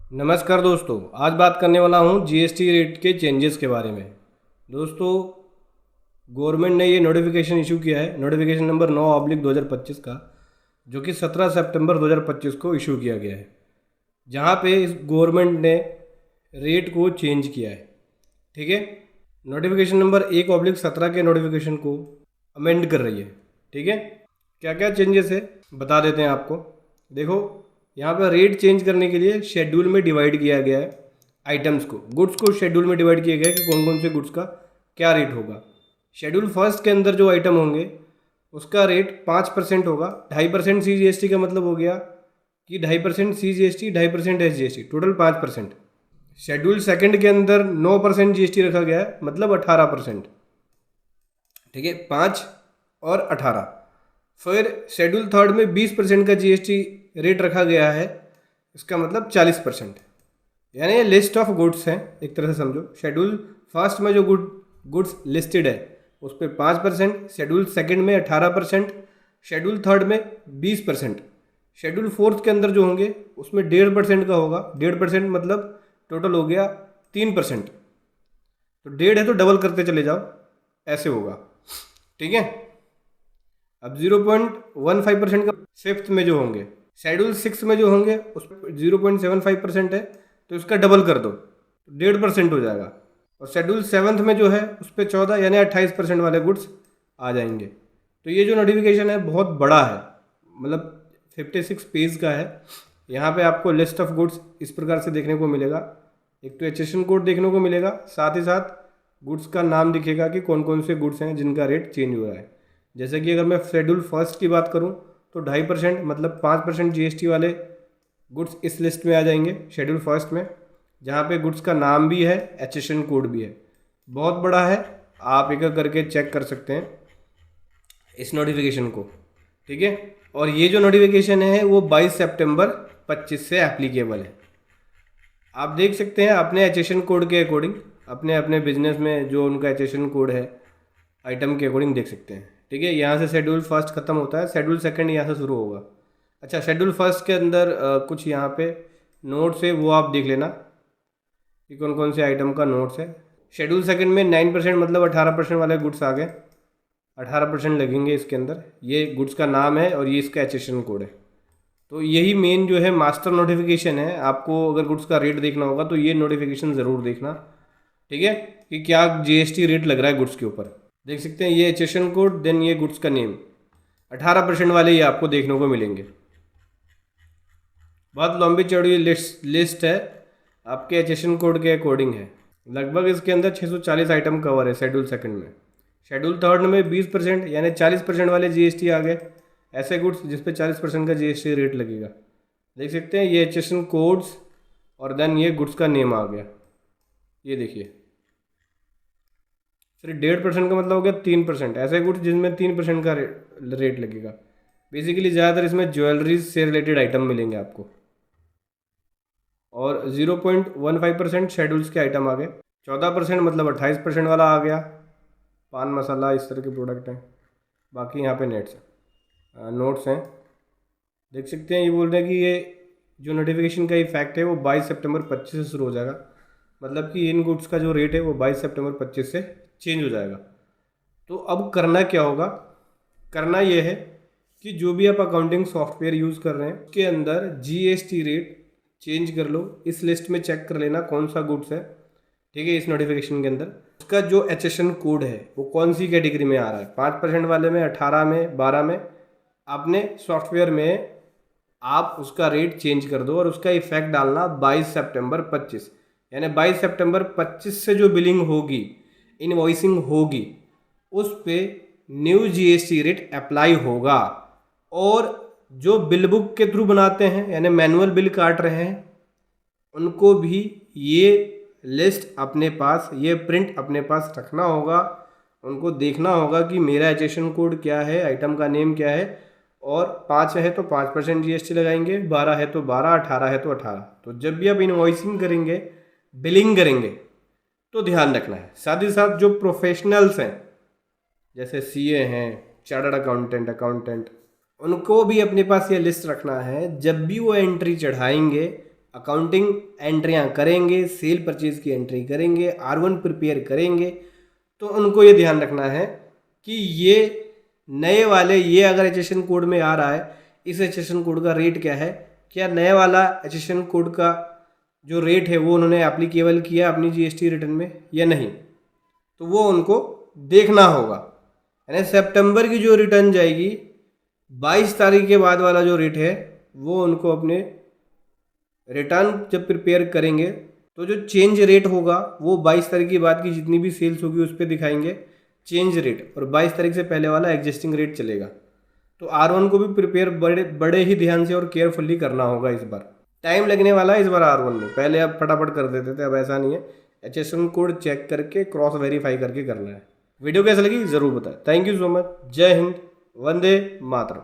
नमस्कार दोस्तों, आज बात करने वाला हूँ जीएसटी रेट के चेंजेस के बारे में। दोस्तों, गवर्नमेंट ने ये नोटिफिकेशन इशू किया है, नोटिफिकेशन नंबर 9/2025 का, जो कि 17 सितंबर 2025 को इशू किया गया है, जहाँ पे इस गवर्नमेंट ने रेट को चेंज किया है। ठीक है, नोटिफिकेशन नंबर 1/17 के नोटिफिकेशन को अमेंड कर रही है। ठीक है, क्या क्या चेंजेस है बता देते हैं आपको। देखो, यहाँ पर रेट चेंज करने के लिए शेड्यूल में डिवाइड किया गया है आइटम्स को, गुड्स को शेड्यूल में डिवाइड किया गया है कि कौन कौन से गुड्स का क्या रेट होगा। शेड्यूल फर्स्ट के अंदर जो आइटम होंगे उसका रेट 5% होगा। 2.5% CGST का मतलब हो गया कि 2.5% CGST, 2.5% SGST, total 5%। Schedule second के अंदर 9% GST रखा गया है, मतलब 18%। ठीक है, 5 और 18। फिर शेड्यूल थर्ड में 20% का GST रेट रखा गया है, इसका मतलब 40%। यानी ये लिस्ट ऑफ गुड्स हैं, एक तरह से समझो। शेड्यूल फर्स्ट में जो गुड्स लिस्टेड है उस पर 5%, शेड्यूल सेकंड में 18%, शेड्यूल थर्ड में 20%, शेड्यूल फोर्थ के अंदर जो होंगे उसमें 1.5% का होगा। 1.5% मतलब टोटल हो गया 3%। तो 1.5 है तो डबल करते चले जाओ, ऐसे होगा। ठीक है, अब 0.15% का फिफ्थ में जो होंगे, शेड्यूल 6 में जो होंगे उस पर 0.75% है, तो इसका डबल कर दो, 1.5% हो जाएगा। और शेड्यूल 7th में जो है उस पर 14 यानी 28% वाले गुड्स आ जाएंगे। तो ये जो नोटिफिकेशन है बहुत बड़ा है, मतलब 56 पेज का है। यहाँ पे आपको लिस्ट ऑफ गुड्स इस प्रकार से देखने को मिलेगा। एक तो एचएसएन कोड देखने को मिलेगा, साथ ही साथ गुड्स का नाम दिखेगा कि कौन कौन से गुड्स हैं जिनका रेट चेंज हो रहा है। जैसे कि अगर मैं शेड्यूल फर्स्ट की बात करूं तो 2.5% मतलब 5% GST वाले गुड्स इस लिस्ट में आ जाएंगे शेड्यूल फर्स्ट में, जहाँ पे गुड्स का नाम भी है, एचएसएन कोड भी है। बहुत बड़ा है, आप एक एक करके चेक कर सकते हैं इस नोटिफिकेशन को। ठीक है, और ये जो नोटिफिकेशन है वो 22 सितंबर 25 से एप्लीकेबल है। आप देख सकते हैं अपने एचएसएन कोड के अकॉर्डिंग, अपने अपने बिजनेस में जो उनका एचएसएन कोड है आइटम के अकॉर्डिंग देख सकते हैं। ठीक है, यहाँ से शेड्यूल फर्स्ट खत्म होता है, शेड्यूल सेकंड यहाँ से शुरू होगा। अच्छा, शेड्यूल फर्स्ट के अंदर कुछ यहाँ पे नोट्स है, वो आप देख लेना कि कौन कौन से आइटम का नोट्स है। शेड्यूल सेकंड में 9% मतलब 18% वाले गुड्स आ गए, 18% लगेंगे इसके अंदर। ये गुड्स का नाम है और ये इसका एचएसएन कोड है। तो यही मेन जो है मास्टर नोटिफिकेशन है। आपको अगर गुड्स का रेट देखना होगा तो ये नोटिफिकेशन ज़रूर देखना। ठीक है, कि क्या GST रेट लग रहा है गुड्स के ऊपर। देख सकते हैं ये एचएसएन कोड, देन ये गुड्स का नेम, 18% वाले ये आपको देखने को मिलेंगे। बहुत लंबी चौड़ी लिस्ट है, आपके एचएसएन कोड के अकॉर्डिंग है। लगभग इसके अंदर 640 आइटम कवर है शेड्यूल सेकंड में। शेड्यूल थर्ड में 20% यानी 40% वाले GST आ गए, ऐसे गुड्स जिस पे 40% का GST रेट लगेगा। देख सकते हैं ये एचएसएन कोड्स और देन ये गुड्स का नेम आ गया, ये देखिए। फिर 1.5% का मतलब हो गया 3%, ऐसे गुड्स जिसमें 3% का रेट लगेगा। बेसिकली ज़्यादातर इसमें ज्वेलरीज से रिलेटेड आइटम मिलेंगे आपको। और 0.15% शेड्यूल्स के आइटम आ गए। 14% मतलब 28% वाला आ गया, पान मसाला इस तरह के प्रोडक्ट हैं। बाकी यहाँ पे नोट्स हैं, देख सकते हैं। ये बोल रहे हैं कि ये जो नोटिफिकेशन का इफेक्ट है वो 22 सितंबर 25 से शुरू हो जाएगा, मतलब कि इन गुड्स का जो रेट है वो 22 सितंबर 25 से चेंज हो जाएगा। तो अब करना क्या होगा, करना ये है कि जो भी आप अकाउंटिंग सॉफ्टवेयर यूज़ कर रहे हैं उसके अंदर GST रेट चेंज कर लो। इस लिस्ट में चेक कर लेना कौन सा गुड्स है, ठीक है, इस नोटिफिकेशन के अंदर उसका जो एचएसएन कोड है वो कौन सी कैटेगरी में आ रहा है, 5% वाले में, 18 में, 12 में। अपने सॉफ्टवेयर में आप उसका रेट चेंज कर दो और उसका इफेक्ट डालना 22 सितंबर 25, यानी 22 सितंबर 25 से जो बिलिंग होगी, इनवॉइसिंग होगी, उस पे न्यू GST रेट अप्लाई होगा। और जो बिल बुक के थ्रू बनाते हैं यानी मैनुअल बिल काट रहे हैं, उनको भी ये लिस्ट अपने पास, ये प्रिंट अपने पास रखना होगा। उनको देखना होगा कि मेरा एचएसएन कोड क्या है, आइटम का नेम क्या है। और 5 है तो 5% GST लगाएंगे, 12 है तो 12, 18 है तो 18। तो जब भी आप इनवॉइसिंग करेंगे, बिलिंग करेंगे, तो ध्यान रखना है। साथ ही साथ जो प्रोफेशनल्स हैं जैसे CA हैं, चार्टर्ड अकाउंटेंट, उनको भी अपने पास ये लिस्ट रखना है। जब भी वो एंट्री चढ़ाएंगे अकाउंटिंग एंट्रियां करेंगे, सेल परचेज की एंट्री करेंगे, R1 प्रिपेयर करेंगे, तो उनको ये ध्यान रखना है कि ये नए वाले, ये अगर एचएसएन कोड में आ रहा है, इस एचएसएन कोड का रेट क्या है, क्या नया वाला एचएसएन कोड का जो रेट है वो उन्होंने एप्लीकेबल किया अपनी जीएसटी रिटर्न में या नहीं, तो वो उनको देखना होगा। यानी सितंबर की जो रिटर्न जाएगी 22 तारीख के बाद वाला जो रेट है वो उनको अपने रिटर्न जब प्रिपेयर करेंगे तो जो चेंज रेट होगा वो 22 तारीख के बाद की जितनी भी सेल्स होगी उस पर दिखाएंगे चेंज रेट, और 22 तारीख से पहले वाला एग्जिस्टिंग रेट चलेगा। तो R1 को भी प्रिपेयर बड़े ही ध्यान से और केयरफुली करना होगा। इस बार टाइम लगने वाला है इस बार R1 में, पहले अब फटाफट कर देते थे, अब ऐसा नहीं है, एचएसएन कोड चेक करके क्रॉस वेरीफाई करके करना है। वीडियो कैसे लगी ज़रूर बताएं। Thank you so much. जय हिंद, वंदे मातरम।